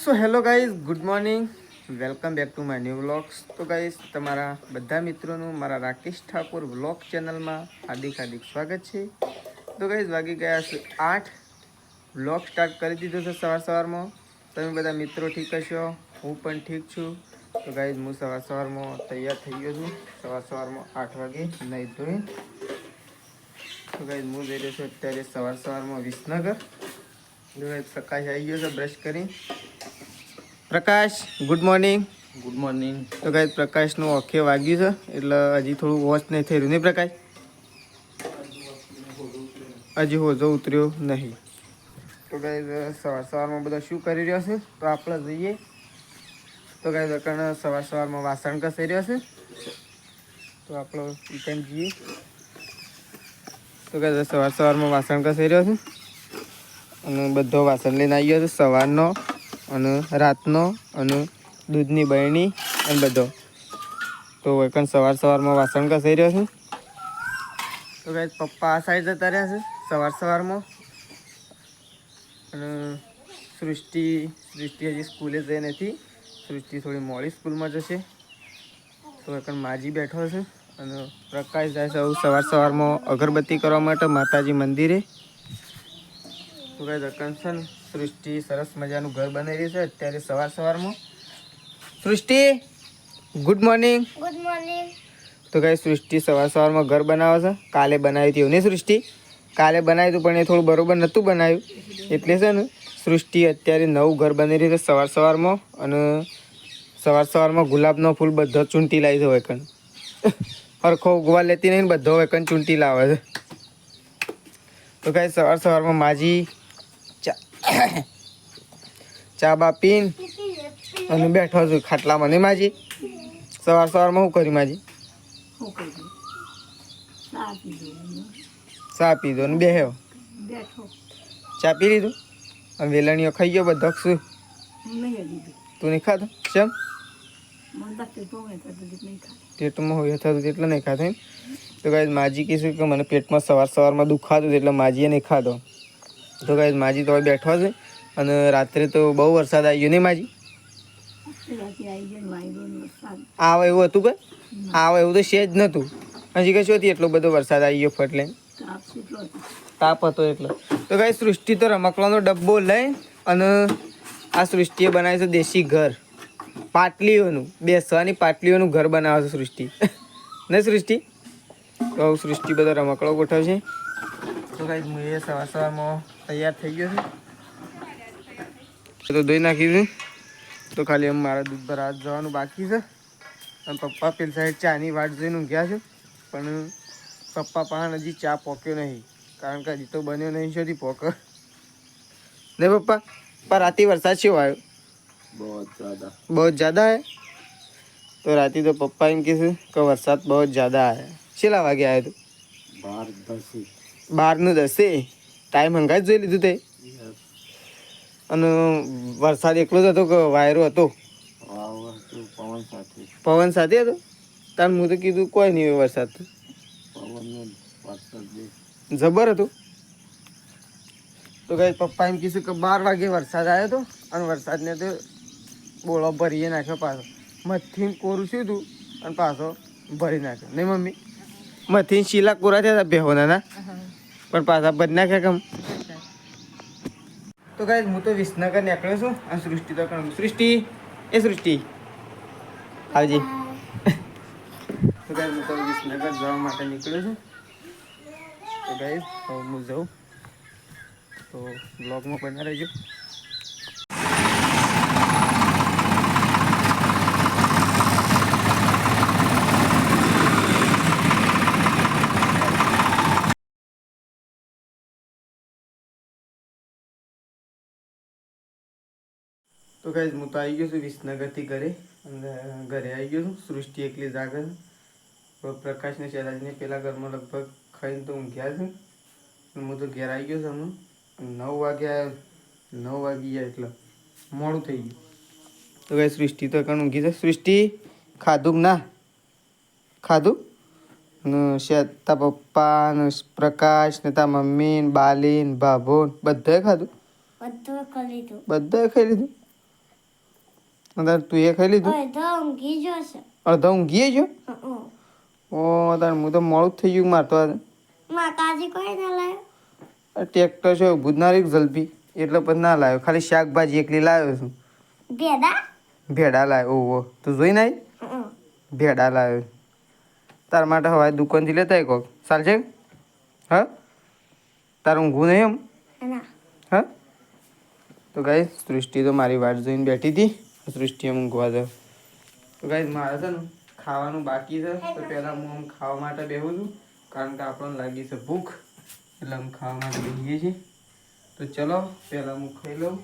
So hello guys, good morning, welcome back to my new vlogs. તો guys, તમારા બધા મિત્રોનું મારા રાકેશ ઠાકોર વ્લોગ ચેનલમાં હાર્દિક હાર્દિક સ્વાગત છે. તો ગાઈઝ, વાગી ગયા છે 8. વ્લોગ સ્ટાર્ટ કરી દીધો છે સવારમાં. તમે બધા મિત્રો ઠીક હશો, હું પણ ઠીક છું. તો ગાઈઝ, હું સવારમાં તૈયાર થઈ ગયો છું. સવારમાં 8 વાગે નહીં ધોઈ. તો ગાઈઝ, હું જઈ રહ્યો છું અત્યારે સવારમાં વિસનગર. પ્રકાશ આવી ગયો છે બ્રશ કરી. પ્રકાશ, ગુડ મોર્નિંગ. Good morning. તો ગાઈઝ, પ્રકાશનું ઓકે વાગ્યું છે એટલે હજી થોડું વોચ નહીં થઈ રહ્યું નહીં પ્રકાશ? હજી હોજો ઉતર્યો નહીં. તો ગાઈઝ, સવારમાં બધા શું કરી રહ્યા છે તો આપણે જઈએ. તો ગાઈઝ, કારણ સવારમાં વાસણ ઘસાઈ રહ્યા છે તો આપણે રિટર્ન જઈએ. તો ગાઈઝ, સવારમાં વાસણ ઘસાઈ રહ્યો છે અને બધો વાસણ લઈને આવી ગયો છે સવારનો અને રાતનો અને દૂધની બરણી અને બધો. તો એકણ સવારમાં વાસણ ઘસાઈ રહ્યો છું. તો ગાઈઝ, પપ્પા આ સાઈડ જતા રહ્યા છે સવારમાં. અને સૃષ્ટિ હજી સ્કૂલે જઈ નથી. સૃષ્ટિ થોડી મોડી સ્કૂલમાં જશે. તો એકણ માજી બેઠો છે અને પ્રકાશ જાય છે સવારમાં અગરબત્તી કરવા માટે માતાજી મંદિરે. તો ગાઈઝ, એકણ છે ને સૃષ્ટિ સરસ મજાનું ઘર બનાવી રહી છે અત્યારે સવારમાં. સૃષ્ટિ, ગુડ મોર્નિંગ. Good morning. તો ગાઈઝ, સૃષ્ટિ સવારમાં ઘર બનાવે છે. કાલે બનાવી હતી ને સૃષ્ટિ? કાલે બનાવ્યું હતું પણ એ થોડું બરોબર નહોતું બનાવ્યું. એટલે છે ને સૃષ્ટિ અત્યારે નવું ઘર બની રહ્યું છે સવારમાં. અને સવારમાં ગુલાબનો ફૂલ બધો ચૂંટી લાવી છે વેકન. હરખો ઉગવા લેતી નહીં, બધો વેકન ચૂંટી લાવે છે. તો ગાઈઝ, સવારમાં માજી ચા બા પીને અને બેઠો છું ખાટલામાં. નહીં માજી? સવારમાં શું કર્યું માજી? ચા પીધો ને બેહ્યો. ચા પી લીધું અને વેલણીઓ ખાઈ ગયો બધો. શું તું નહીં ખાધો? કેમ? પેટમાં હોય થતું એટલે નહીં ખાધો. તો ગાઈઝ, માજી કીધું કે મને પેટમાં સવારમાં દુખાતું એટલે માજીએ નહીં ખાધો. તો ગાઈઝ, માજી તો બેઠો છે અને રાત્રે તો બહુ વરસાદ આવી ગયો નહીં માજી? આવે એવું હતું કે આવે એવું તો છે જ નહોતું. હજી કશું હતી એટલો બધો વરસાદ આવી ગયો ફટ લઈને. તાપ હતો એટલે. તો ગાઈઝ, સૃષ્ટિ તો રમકડાનો ડબ્બો લઈ અને આ સૃષ્ટિએ બનાવ્યું છે દેશી ઘર. પાટલીઓનું, બેસવાની પાટલીઓનું ઘર બનાવે છે સૃષ્ટિ. નહીં સૃષ્ટિ? તો સૃષ્ટિ બધા રમકડો ગોઠવશે. તો ગાઈઝ, હું એ સવારમાં તૈયાર થઈ ગયો છું. તો ધોઈ નાખીશું. તો ખાલી એમ મારા દૂધ પર હાથ જવાનું બાકી છે. અને પપ્પા પેલી સાઈડ ચાની વાટ જોઈને ઊંઘ્યા છે. પણ પપ્પા પાસે હજી ચા પોક્યો નહીં કારણ કે હજી તો બન્યો નહીં છે હજી પોક. નહીં પપ્પા? पर राती वरसाद क्यों आयो? बहुत ज़्यादा है। तो राती तो पप्पा इनके से का वरसाद बहुत ज़्यादा है. चला वागे आए तो 12:10 टाइम હંગાજ જોઈ લીધું તે? અને વરસાદ એકલો જ હતો કે વાયરો હતો? પવન સાથે હતો. તાર હું તો કીધું કોઈ નહીં હોય વરસાદ. જબર હતો. તો ગાઈસ, પપ્પા એમ કીધું કે 12 વાગે વરસાદ આવ્યો હતો અને વરસાદને તો બોળો ભરીએ નાખ્યો પાછો. મથીને કોરું શું હતું અને પાછો ભરી નાખ્યો. નહીં મમ્મી? મથીને શીલા કોરા થયા હતા બેહોના ના, પણ પાછા ભરી નાખ્યા કેમ? તો ગાઈસ, હું તો વિસનગર નીકળ્યો છું અને સૃષ્ટિ તો કણ. સૃષ્ટિ, એ સૃષ્ટિ આવજી. તો ગાઈસ, હું તો વિસનગર જવા માટે નીકળ્યો છું. તો ગાઈસ, હવે હું જાઉં. તો બ્લોગમાં બના રહેજો. તો ગાઈસ, હું તો આવી ગયો છું વિસનગરથી ઘરે. અને ઘરે આવી ગયો છું. સૃષ્ટિ એકલી જાગે છે. પ્રકાશને શેરાજને પેલા ઘરમાં લગભગ ખાઈને તો ઊંઘ્યા છે. હું તો ઘેર આવી ગયો છું. હમણાં 9 વાગ્યા 9 વાગી ગયા એટલે મોડું થઈ ગયું. તો ભાઈ, સૃષ્ટિ તો કણ ઊંઘી છે. સૃષ્ટિ, ખાધું ના ખાધું? ને તા પપ્પા ને પ્રકાશ ને તા મમ્મી ને બાલી ને ભાભો બધાએ ખાધું? બધાએ ખાઈ લીધું. તાર તું એ ખાઈ લીધું? અડધો ઊંઘી ગયો? ઓ તાર હું તો મોડું જ થઈ ગયું મારે તો ટ્રેક્ટર છે ઊભું જ ના રહ્યું જલ્દી એટલે પછી ના લાવ્યો. ખાલી શાકભાજી એકલી લાવ્યો છું. ભેડા લાવ્યો. ઓહો તું જોઈ નાઈ? ભેડા લાવ્યો. તાર માટે હવે દુકાનથી લેતા કોક ચાલશે? હા તારે ઊંઘવું નહીં એમ? હા તો ગાઈસ સૃષ્ટિ તો મારી વાટ જોઈને બેઠી હતી. સૃષ્ટિ એમ ઊંઘવા દો. તો ગાઈસ મારે છે ને ખાવાનું બાકી છે તો પહેલાં હું આમ ખાવા માટે બેહું છું કારણ કે આપણને લાગી છે ભૂખ એટલે આમ ખાવા માટે બેસીએ છીએ. તો ચલો પહેલાં હું ખાઈ લઉં.